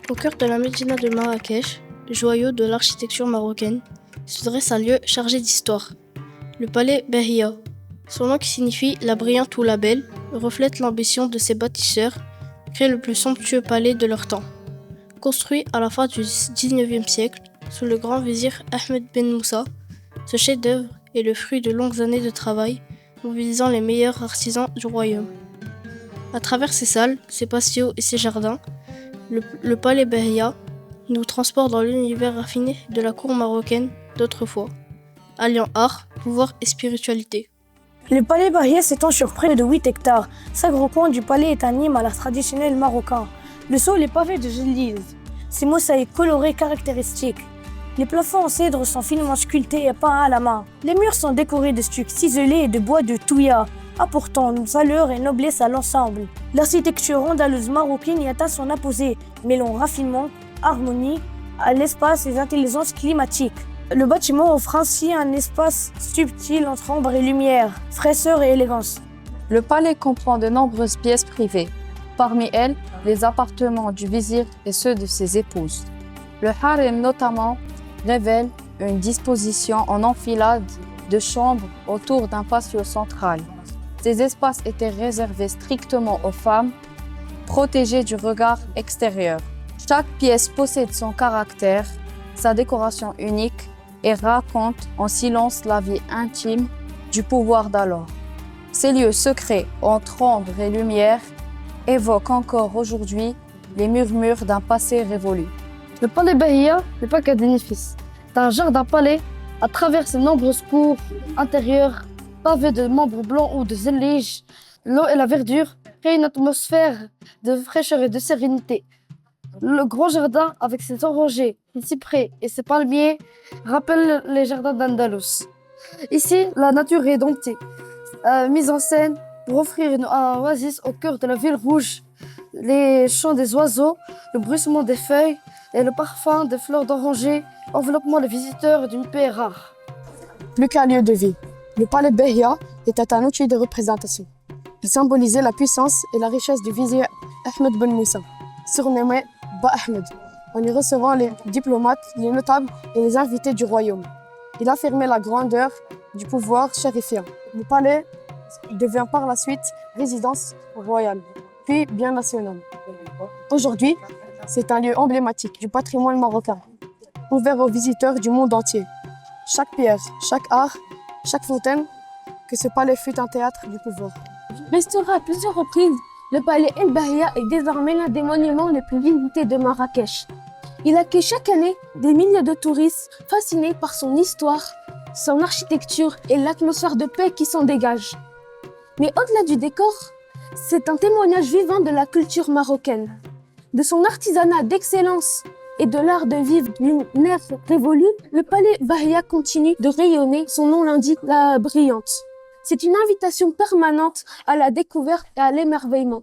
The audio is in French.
Au cœur de la médina de Marrakech, joyau de l'architecture marocaine, se dresse un lieu chargé d'histoire, le palais Bahia. Son nom qui signifie la brillante ou la belle reflète l'ambition de ses bâtisseurs, créer le plus somptueux palais de leur temps. Construit à la fin du XIXe siècle sous le grand vizir Ahmed Ben Moussa, ce chef-d'œuvre est le fruit de longues années de travail mobilisant les meilleurs artisans du royaume. À travers ses salles, ses patios et ses jardins, le palais Bahia nous transporte dans l'univers raffiné de la cour marocaine d'autrefois, alliant art, pouvoir et spiritualité. Le palais Bahia s'étend sur près de 8 hectares. Chaque recoin du palais est un hymne à l'art traditionnel marocain. Le sol est pavé de gélises, ses mosaïques colorées caractéristiques. Les plafonds en cèdre sont finement sculptés et peints à la main. Les murs sont décorés de stucs ciselés et de bois de touya, apportant une valeur et noblesse à l'ensemble. L'architecture andalouse marocaine y atteint son apogée, mêlant raffinement, harmonie à l'espace et intelligence climatique. Le bâtiment offre ainsi un espace subtil entre ombre et lumière, fraîcheur et élégance. Le palais comprend de nombreuses pièces privées, parmi elles les appartements du vizir et ceux de ses épouses. Le harem notamment révèle une disposition en enfilade de chambres autour d'un patio central. Ces espaces étaient réservés strictement aux femmes, protégées du regard extérieur. Chaque pièce possède son caractère, sa décoration unique et raconte en silence la vie intime du pouvoir d'alors. Ces lieux secrets entre ombre et lumière évoquent encore aujourd'hui les murmures d'un passé révolu. Le palais Bahia n'est pas qu'un édifice. C'est un jardin-palais à travers ses nombreuses cours intérieures pavées de marbres blancs ou de zélige. L'eau et la verdure créent une atmosphère de fraîcheur et de sérénité. Le grand jardin, avec ses orangers, ses cyprès et ses palmiers, rappelle les jardins d'Andalous. Ici, la nature est domptée, mise en scène pour offrir un oasis au cœur de la ville rouge. Les chants des oiseaux, le bruissement des feuilles et le parfum des fleurs d'oranger enveloppent les visiteurs d'une paix rare. Plus qu'un lieu de vie, le palais Bahia était un outil de représentation. Il symbolisait la puissance et la richesse du vizir Ahmed Ben Moussa, surnommé Ba Ahmed, en y recevant les diplomates, les notables et les invités du royaume. Il affirmait la grandeur du pouvoir chérifien. Le palais devint par la suite résidence royale, puis bien national. Aujourd'hui, c'est un lieu emblématique du patrimoine marocain, ouvert aux visiteurs du monde entier. Chaque pierre, chaque art, chaque fontaine, que ce palais fut un théâtre du pouvoir. Restauré à plusieurs reprises, le palais El Bahia est désormais l'un des monuments les plus visités de Marrakech. Il accueille chaque année des milliers de touristes fascinés par son histoire, son architecture et l'atmosphère de paix qui s'en dégage. Mais au-delà du décor, c'est un témoignage vivant de la culture marocaine, de son artisanat d'excellence et de l'art de vivre d'une ère révolue. Le palais Bahia continue de rayonner, son nom l'indique, la brillante. C'est une invitation permanente à la découverte et à l'émerveillement.